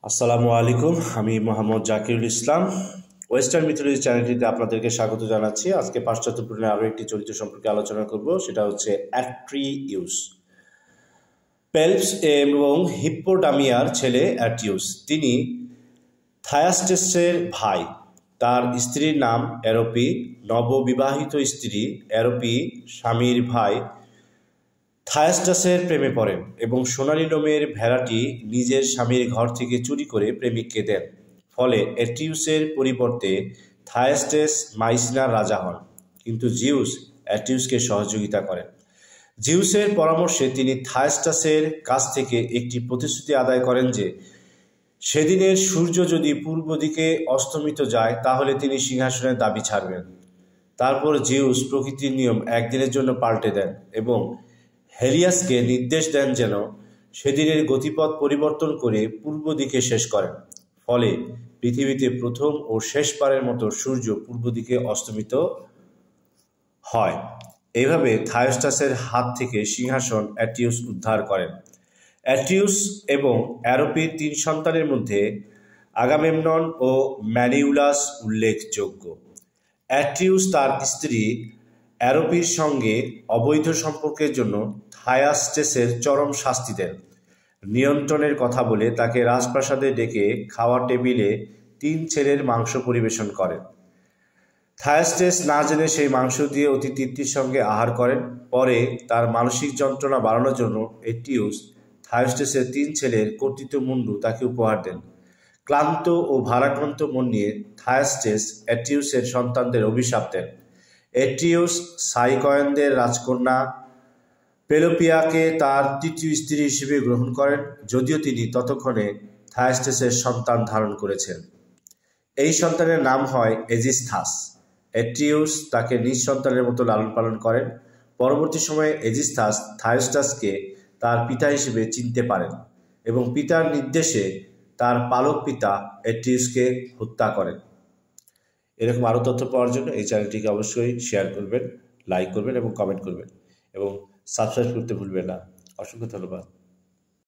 আসসালামু আলাইকুম। আমি মোহাম্মদ জাকিরুল ইসলাম। ওয়েস্টার্ন মিথোলজি চ্যানেলটিতে আপনাদেরকে স্বাগত জানাচ্ছি। আজকে পাশ্চাত্য পুরাণের আরও একটি চরিত্র সম্পর্কে আলোচনা করব, সেটা হচ্ছে অ্যাট্রিউস। পেলপস এবং হিপ্পোডামিয়ার ছেলে অ্যাট্রিউস। তিনি থায়াস্টেসের ভাই। তার স্ত্রীর নাম এরোপি। নববিবাহিত স্ত্রী এরোপি স্বামীর ভাই থায়াস্টাসের প্রেমে পড়েন এবং সোনালী লোমের ভেড়াটি নিজের স্বামীর ঘর থেকে চুরি করে প্রেমিককে দেন। ফলে অ্যাট্রিউসের পরিবর্তে থায়াস্টেস মাইসিনার রাজা হন, কিন্তু জিউস অ্যাট্রিউসকে সহযোগিতা করেন। জিউসের পরামর্শে তিনি থায়াস্টাসের কাছ থেকে একটি প্রতিশ্রুতি আদায় করেন যে সেদিনের সূর্য যদি পূর্ব দিকে অস্তমিত যায় তাহলে তিনি সিংহাসনের দাবি ছাড়বেন। তারপর জিউস প্রকৃতির নিয়ম একদিনের জন্য পাল্টে দেন এবং হেলিয়াসকে নির্দেশ দেন যেন সেদিনের গতিপথ পরিবর্তন করে পূর্ব দিকে শেষ করেন। ফলে পৃথিবীতে প্রথম ও শেষবারের মতো সূর্য পূর্ব দিকে অস্তমিত হয়। এইভাবে থায়োস্টাসের হাত থেকে সিংহাসন অ্যাট্রিউস উদ্ধার করেন। অ্যাট্রিউস এবং অ্যারোপির 3 সন্তানের মধ্যে আগামেমনন ও ম্যানিউলাস উল্লেখযোগ্য। অ্যাট্রিউস তার স্ত্রী অ্যারোপির সঙ্গে অবৈধ সম্পর্কের জন্য থায়াস্টেসের চরম শাস্তি দেন। নিয়ন্ত্রণের কথা বলে তাকে রাজপ্রাসাদে ডেকে খাওয়ার টেবিলে 3 ছেলের মাংস পরিবেশন করেন। থায়াস্টেস না জেনে সেই মাংস দিয়ে অতি তৃপ্তির সঙ্গে আহার করেন। পরে তার মানসিক যন্ত্রণা বাড়ানোর জন্য অ্যাট্রিউস থায়াস্টেসের 3 ছেলের কর্তৃত্ব মুন্ডু তাকে উপহার দেন। ক্লান্ত ও ভারাক্রান্ত মন নিয়ে থায়াস্টেস অ্যাট্রিউসের সন্তানদের অভিশাপ দেন। অ্যাট্রিউস সাইকয়েনদের রাজকন্যা পেলোপিয়াকে তার তৃতীয় স্ত্রী হিসেবে গ্রহণ করেন, যদিও তিনি ততক্ষণে থায়াস্টেসের সন্তান ধারণ করেছেন। এই সন্তানের নাম হয় এজিস্থাস। অ্যাট্রিউস তাকে নিজ সন্তানের মতো লালন পালন করেন। পরবর্তী সময়ে এজিস্থাস থায়োস্টাসকে তার পিতা হিসেবে চিনতে পারেন এবং পিতার নির্দেশে তার পালক পিতা অ্যাট্রিউসকে হত্যা করেন। এরকম আরও তথ্য পাওয়ার জন্য এই চ্যানেলটিকে অবশ্যই শেয়ার করবেন, লাইক করবেন এবং কমেন্ট করবেন এবং সাবস্ক্রাইব করতে ভুলবেন না। অসংখ্য ধন্যবাদ।